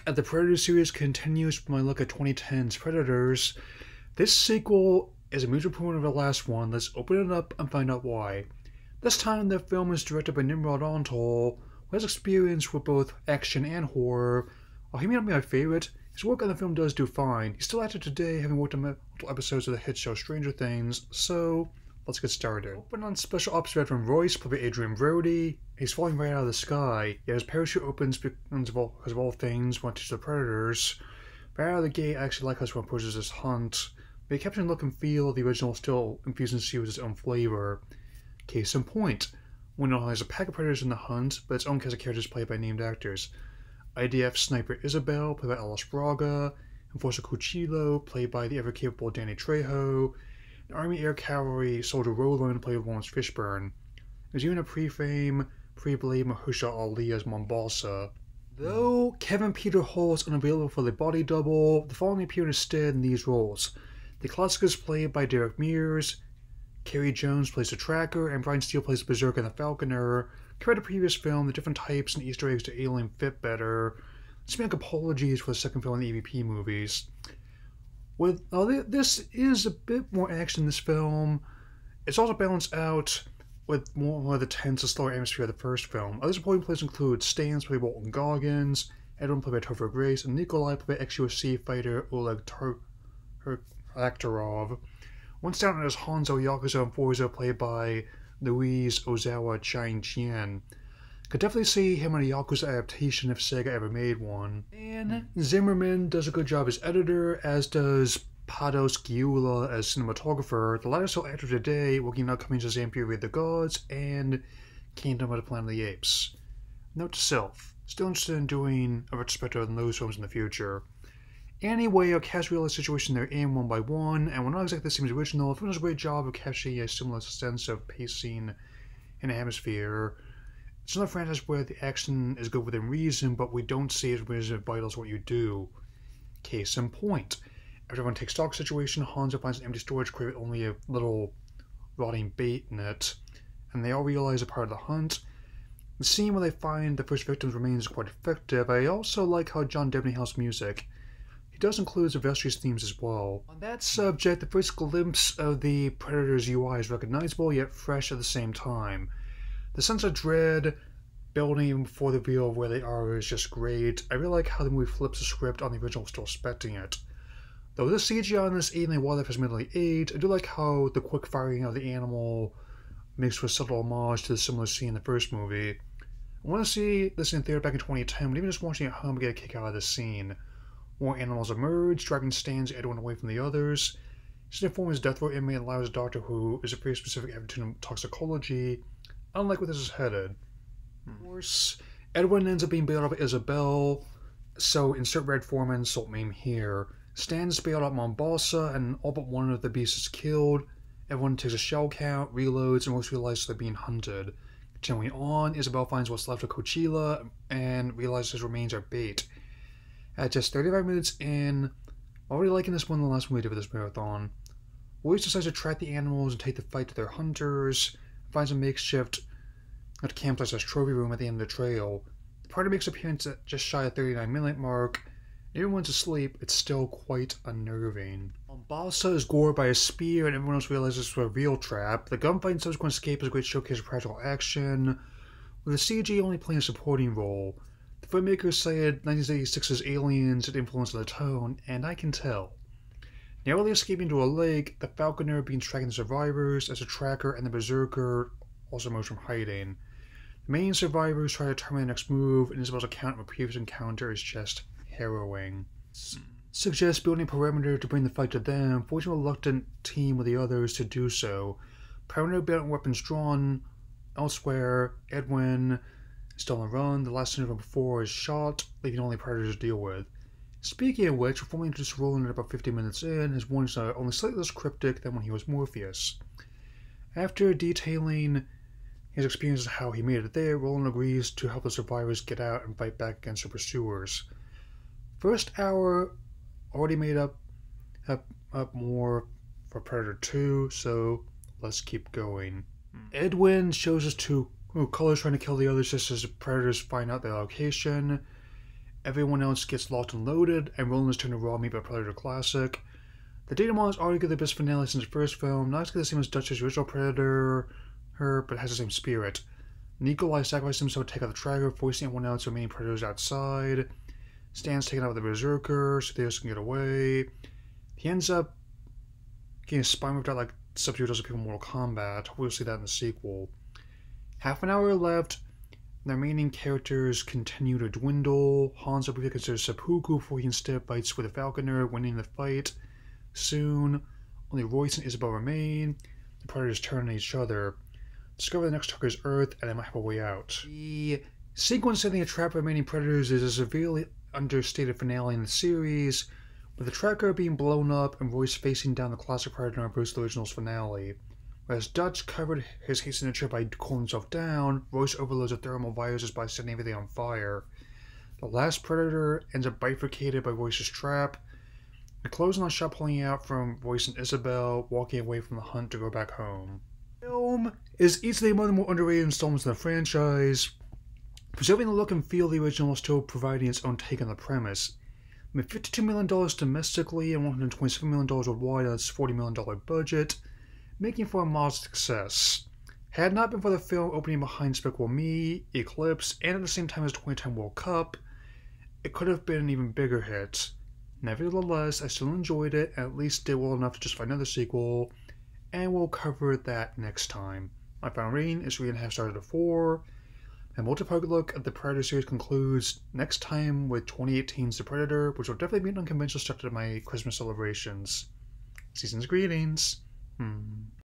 look at the Predator series continues with my look at 2010's Predators. This sequel is a major improvement of the last one. Let's open it up and find out why. This time the film is directed by Nimrod Antal, who has experience with both action and horror. While he may not be my favorite, his work on the film does do fine. He's still active today, having worked on multiple episodes of the hit show Stranger Things, so let's get started. Open on Special Ops veteran Royce, played by Adrian Brody. He's falling right out of the sky, yet his parachute opens because of all things want to teach the Predators. Right out of the gate, I actually like how this one approaches this hunt, but he captured the look and feel of the original, still infusing the sea with its own flavor. Case in point, when it has a pack of Predators in the hunt, but its own cast of characters played by named actors. IDF sniper Isabel, played by Alice Braga, Enforcer Cuchillo, played by the ever-capable Danny Trejo, and Army Air Cavalry soldier Roland, played by Lawrence Fishburne. There's even a pre-fame, pre-blade Mahershala Ali as Mombasa. Though Kevin Peter Hall is unavailable for the body double, the following appear instead in these roles. The classic is played by Derek Mears, Kerry Jones plays the Tracker, and Brian Steele plays the Berserker and the Falconer. Compared to the previous film, the different types and Easter eggs to Alien fit better. Let's make apologies for the second film in the EVP movies. This is a bit more action in this film. It's also balanced out with more of the tense and slower atmosphere of the first film. Other supporting players include Stans, played by Walton Goggins, Edwin, played by Topher Grace, and Nikolai, played by ex-UFC fighter Oleg Aktarov. Once down as Hanzo Yakuza and Forza, played by Louise Ozawa Chang-Chien. Could definitely see him in a Yakuza adaptation if Sega ever made one. And Zimmerman does a good job as editor, as does Pados Giula as cinematographer. The latter still active today, working on upcoming Shazam Fury of the Gods and Kingdom of the Planet of the Apes. Note to self, still interested in doing a retrospective on those films in the future. Anyway, our cast realized the situation they're in one by one, and we're not exactly the same as original. The film does a great job of capturing a similar sense of pacing and atmosphere. It's another franchise where the action is good within reason, but we don't see it as vital as what you do. Case in point. After everyone takes stock situation, Hanzo finds an empty storage crate with only a little rotting bait in it, and they all realize a part of the hunt. The scene where they find the first victim's remains is quite effective. I also like how John Debney has music. He does include Sylvester's themes as well. On that subject, the first glimpse of the Predator's UI is recognizable, yet fresh at the same time. The sense of dread building before the reveal of where they are is just great. I really like how the movie flips the script on the original, still expecting it. Though this CGI on this alien wildlife is middle aged, I do like how the quick firing of the animal mixed with subtle homage to the similar scene in the first movie. I want to see this in theater back in 2010, but even just watching it at home, I get a kick out of this scene. More animals emerge, driving Stans Edwin away from the others. His inform is death row inmate and allows a doctor who is a pretty specific aptitude in toxicology, unlike where this is headed. Of course, Edwin ends up being bailed out by Isabel, so insert red form and insult meme here. Stan is bailed out Mombasa, and all but one of the beasts is killed. Everyone takes a shell count, reloads, and most realize they're being hunted. Continuing on, Isabel finds what's left of Coachella and realizes his remains are bait. At just 35 minutes in, already liking this one than the last one we did for this marathon. Royce decides to track the animals and take the fight to their hunters, and finds a makeshift campsite/trophy room at the end of the trail. The party makes an appearance at just shy of the 39-minute mark. Everyone's asleep, it's still quite unnerving. Mombasa is gored by a spear and everyone else realizes it's a real trap. The gunfight and subsequent escape is a great showcase of practical action, with the CG only playing a supporting role. The filmmakers cited 1986's Aliens as influence of the tone, and I can tell. Narrowly escaping to a lake, the Falconer begins tracking the survivors as a tracker, and the Berserker also emerge from hiding. The main survivors try to determine the next move, and Isabel's account of a previous encounter is just harrowing. Suggests building a perimeter to bring the fight to them, forcing a reluctant team with the others to do so. Perimeter built and weapons drawn. Elsewhere, Edwin is still on the run. The last scenario before is shot, leaving only Predators to deal with. Speaking of which, we're formally introduced to Roland at about 50 minutes in. His warnings are only slightly less cryptic than when he was Morpheus. After detailing his experience of how he made it there, Roland agrees to help the survivors get out and fight back against their pursuers. First hour already made up more for Predator 2, so let's keep going. Edwin shows us two colors trying to kill the others just as the Predators find out their location. Everyone else gets locked and loaded, and Roland is turned to raw meat by Predator Classic. The denouement is arguably the best finale since the first film, not exactly the same as Dutch's original Predator, but has the same spirit. Nikolai sacrifices himself to take out the tracker, forcing everyone else remaining predators outside. Stan's taken out with the Berserker, so Theos can get away. He ends up getting his spine ripped out like Sub-Zero does with people in Mortal Kombat. We'll see that in the sequel. Half an hour left. The remaining characters continue to dwindle. Hanzo briefly considers seppuku before he instead fights with a Falconer, winning the fight. Soon, only Royce and Isabel remain. The predators turn on each other. Discover the next target is Earth, and they might have a way out. The sequence setting a trap for remaining predators is a severely understated finale in the series, with the tracker being blown up and Royce facing down the classic Predator in Bruce the original's finale. Whereas Dutch covered his hate signature by cooling himself down, Royce overloads the thermal viruses by setting everything on fire. The last Predator ends up bifurcated by Royce's trap. The closing on shot pulling out from Royce and Isabel, walking away from the hunt to go back home. The film is easily one of the more underrated installments in the franchise, preserving the look and feel of the original while still providing its own take on the premise. With $52 million domestically and $127 million worldwide on its $40 million budget, making for a modest success. Had it not been for the film opening behind Despicable Me, Eclipse, and at the same time as the 2010 World Cup, it could have been an even bigger hit. Nevertheless, I still enjoyed it, and at least did well enough to justify another sequel, and we'll cover that next time. My final rating is 3.5 stars out of 4. My multi-part look at the Predator series concludes next time with 2018's The Predator, which will definitely be an unconventional start to my Christmas celebrations. Season's greetings.